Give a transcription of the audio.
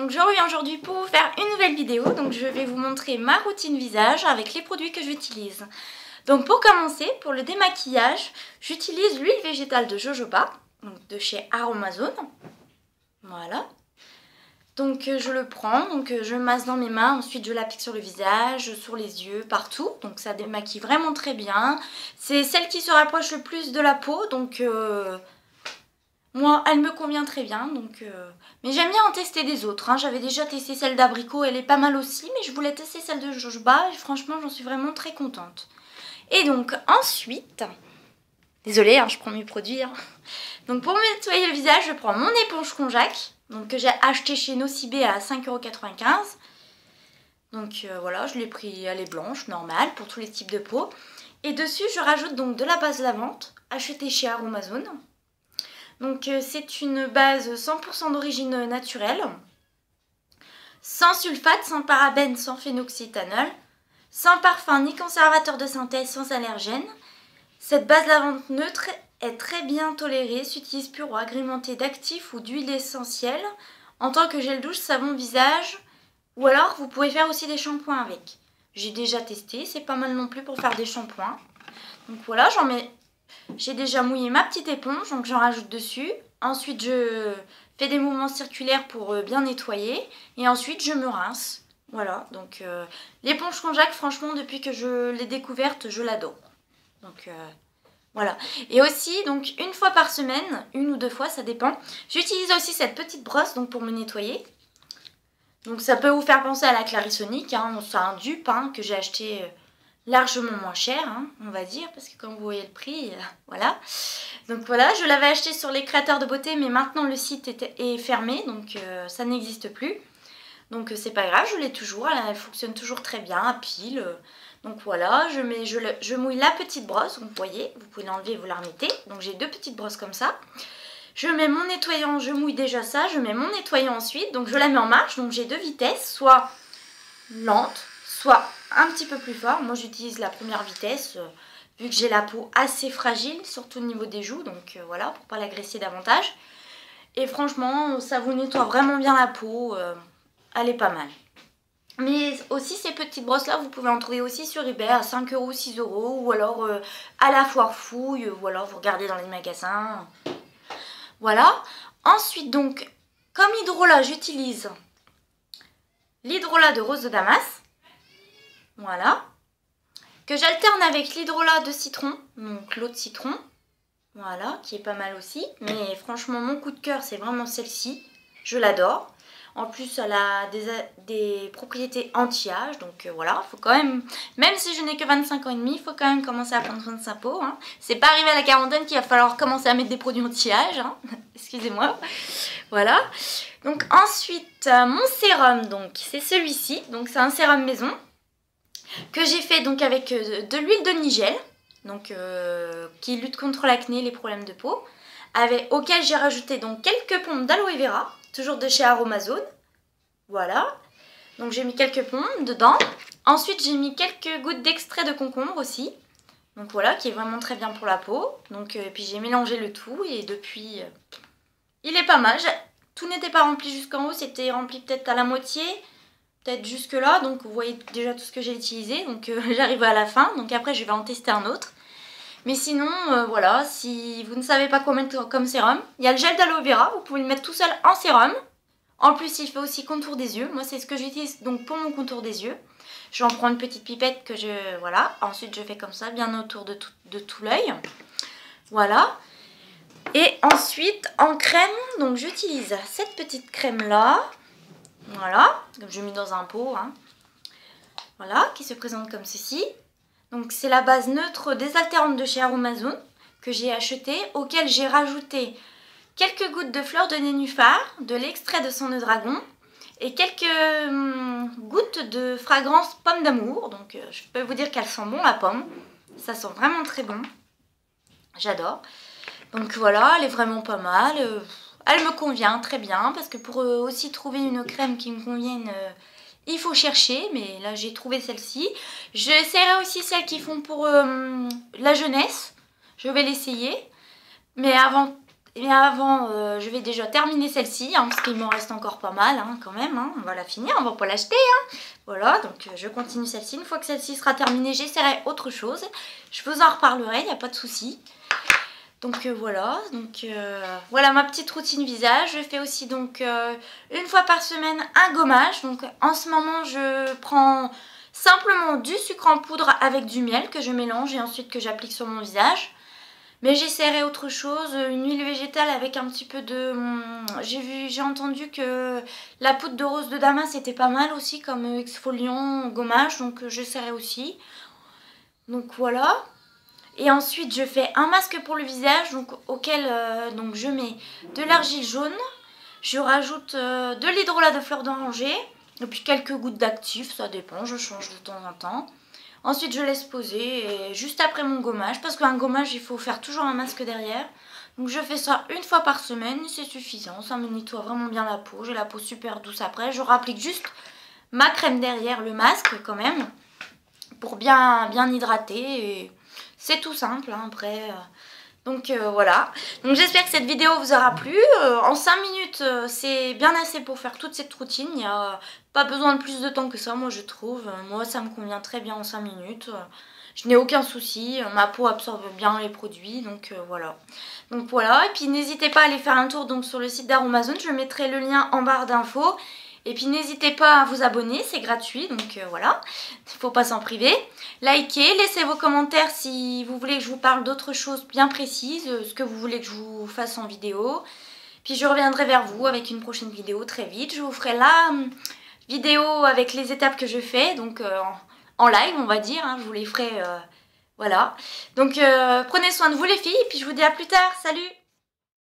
Donc je reviens aujourd'hui pour vous faire une nouvelle vidéo. Donc je vais vous montrer ma routine visage avec les produits que j'utilise. Donc pour commencer, pour le démaquillage, j'utilise l'huile végétale de jojoba, donc de chez Aromazone. Voilà. Donc je le prends, donc je masse dans mes mains, ensuite je l'applique sur le visage, sur les yeux, partout. Donc ça démaquille vraiment très bien. C'est celle qui se rapproche le plus de la peau, donc moi elle me convient très bien. Donc, mais j'aime bien en tester des autres, hein. J'avais déjà testé celle d'abricot, elle est pas mal aussi, mais je voulais tester celle de jojoba et franchement j'en suis vraiment très contente. Et donc ensuite, désolée hein, je prends mes produits. Hein. Donc pour me nettoyer le visage, je prends mon éponge konjac. Donc que j'ai acheté chez Nocibé à 5,95 €. Donc voilà, je l'ai pris, elle est blanche, normale, pour tous les types de peau. Et dessus, je rajoute donc de la base lavande, achetée chez Aromazone. Donc c'est une base 100% d'origine naturelle, sans sulfate, sans parabènes, sans phénoxyéthanol, sans parfum ni conservateur de synthèse, sans allergène. Cette base lavande neutre est très bien tolérée, s'utilise pure ou agrémentée d'actifs ou d'huile essentielle en tant que gel douche, savon visage, ou alors vous pouvez faire aussi des shampoings avec. J'ai déjà testé, c'est pas mal non plus pour faire des shampoings. Donc voilà, j'ai déjà mouillé ma petite éponge, donc j'en rajoute dessus. Ensuite je fais des mouvements circulaires pour bien nettoyer et ensuite je me rince. Voilà, donc l'éponge konjac, franchement depuis que je l'ai découverte, je l'adore. Donc voilà. Et aussi, donc une fois par semaine, une ou deux fois, ça dépend. J'utilise aussi cette petite brosse donc pour me nettoyer. Donc ça peut vous faire penser à la Clarisonic, hein. C'est un dupe hein, que j'ai acheté largement moins cher, hein, on va dire, parce que comme vous voyez le prix, voilà. Donc voilà, je l'avais acheté sur les créateurs de beauté, mais maintenant le site est fermé, donc ça n'existe plus. Donc c'est pas grave, je l'ai toujours, elle fonctionne toujours très bien, à pile. Donc voilà, je mouille la petite brosse, vous voyez, vous pouvez l'enlever et vous la remettez. Donc j'ai deux petites brosses comme ça. Je mets mon nettoyant, je mouille déjà ça, je mets mon nettoyant ensuite. Donc je la mets en marche, donc j'ai deux vitesses, soit lente, soit un petit peu plus fort. Moi j'utilise la première vitesse, vu que j'ai la peau assez fragile, surtout au niveau des joues. Donc voilà, pour pas l'agresser davantage. Et franchement, ça vous nettoie vraiment bien la peau, elle est pas mal. Mais aussi ces petites brosses là vous pouvez en trouver aussi sur eBay à 5 €, 6 € ou alors à la foire fouille ou alors vous regardez dans les magasins. Voilà. Ensuite donc comme hydrolat j'utilise l'hydrolat de rose de Damas. Voilà. Que j'alterne avec l'hydrolat de citron, donc l'eau de citron. Voilà, qui est pas mal aussi. Mais franchement mon coup de cœur c'est vraiment celle-ci. Je l'adore. En plus, elle a des propriétés anti-âge, donc voilà, faut quand même si je n'ai que 25 ans et demi, il faut quand même commencer à prendre soin de sa peau. Hein. C'est pas arrivé à la quarantaine qu'il va falloir commencer à mettre des produits anti-âge, hein. Excusez-moi. Voilà. Donc ensuite, mon sérum, donc c'est celui-ci, donc c'est un sérum maison que j'ai fait donc avec de l'huile de nigel, donc qui lutte contre l'acné, les problèmes de peau, auquel j'ai rajouté donc quelques pompes d'aloe vera. Toujours de chez Aromazone. Voilà. Donc j'ai mis quelques pompes dedans. Ensuite j'ai mis quelques gouttes d'extrait de concombre aussi. Donc voilà, qui est vraiment très bien pour la peau. Donc puis j'ai mélangé le tout et depuis, il est pas mal. Tout n'était pas rempli jusqu'en haut, c'était rempli peut-être à la moitié, peut-être jusque là. Donc vous voyez déjà tout ce que j'ai utilisé. Donc j'arrive à la fin. Donc après je vais en tester un autre. Mais sinon, voilà, si vous ne savez pas quoi mettre comme sérum, il y a le gel d'aloe vera, vous pouvez le mettre tout seul en sérum. En plus, il fait aussi contour des yeux. Moi, c'est ce que j'utilise donc pour mon contour des yeux. Je vais en prendre une petite pipette que voilà. Ensuite, je fais comme ça, bien autour de tout l'œil. Voilà. Et ensuite, en crème, donc j'utilise cette petite crème-là. Voilà, comme je mets dans un pot, hein. Voilà, qui se présente comme ceci. Donc c'est la base neutre désaltérante de chez Aromazone que j'ai acheté, auquel j'ai rajouté quelques gouttes de fleurs de nénuphar, de l'extrait de sang de dragon et quelques gouttes de fragrance pomme d'amour. Donc je peux vous dire qu'elle sent bon la pomme, ça sent vraiment très bon, j'adore. Donc voilà, elle est vraiment pas mal, elle me convient très bien parce que pour aussi trouver une crème qui me convienne... il faut chercher, mais là j'ai trouvé celle-ci. J'essaierai aussi celles qui font pour la jeunesse. Je vais l'essayer. Mais avant Et avant, je vais déjà terminer celle-ci, hein, parce qu'il m'en reste encore pas mal hein, quand même. Hein. On va la finir, on va pas l'acheter. Hein. Voilà, donc je continue celle-ci. Une fois que celle-ci sera terminée, j'essaierai autre chose. Je vous en reparlerai, il n'y a pas de souci. Donc voilà, voilà ma petite routine visage. Je fais aussi donc une fois par semaine un gommage. Donc en ce moment, je prends simplement du sucre en poudre avec du miel que je mélange et ensuite que j'applique sur mon visage. Mais j'essaierai autre chose, une huile végétale avec un petit peu de... J'ai entendu que la poudre de rose de Damas était pas mal aussi comme exfoliant, gommage, donc j'essaierai aussi. Donc voilà. Et ensuite je fais un masque pour le visage, donc auquel donc je mets de l'argile jaune. Je rajoute de l'hydrolat de fleur d'oranger, et puis quelques gouttes d'actif, ça dépend, je change de temps en temps. Ensuite je laisse poser et juste après mon gommage, parce qu'un gommage il faut faire toujours un masque derrière. Donc je fais ça une fois par semaine, c'est suffisant, ça me nettoie vraiment bien la peau, j'ai la peau super douce après. Je rapplique juste ma crème derrière le masque quand même, pour bien hydrater. Et c'est tout simple hein, après. Donc voilà, donc j'espère que cette vidéo vous aura plu. En 5 minutes c'est bien assez pour faire toute cette routine, il n'y a pas besoin de plus de temps que ça moi je trouve. Moi ça me convient très bien en 5 minutes, je n'ai aucun souci, ma peau absorbe bien les produits donc voilà. Donc voilà, et puis n'hésitez pas à aller faire un tour donc, sur le site d'Aromazone, je mettrai le lien en barre d'infos. Et puis n'hésitez pas à vous abonner, c'est gratuit, donc voilà, il ne faut pas s'en priver. Likez, laissez vos commentaires si vous voulez que je vous parle d'autres choses bien précises, ce que vous voulez que je vous fasse en vidéo. Puis je reviendrai vers vous avec une prochaine vidéo très vite. Je vous ferai la vidéo avec les étapes que je fais, donc en live on va dire, hein, je vous les ferai, voilà. Donc prenez soin de vous les filles, et puis je vous dis à plus tard, salut!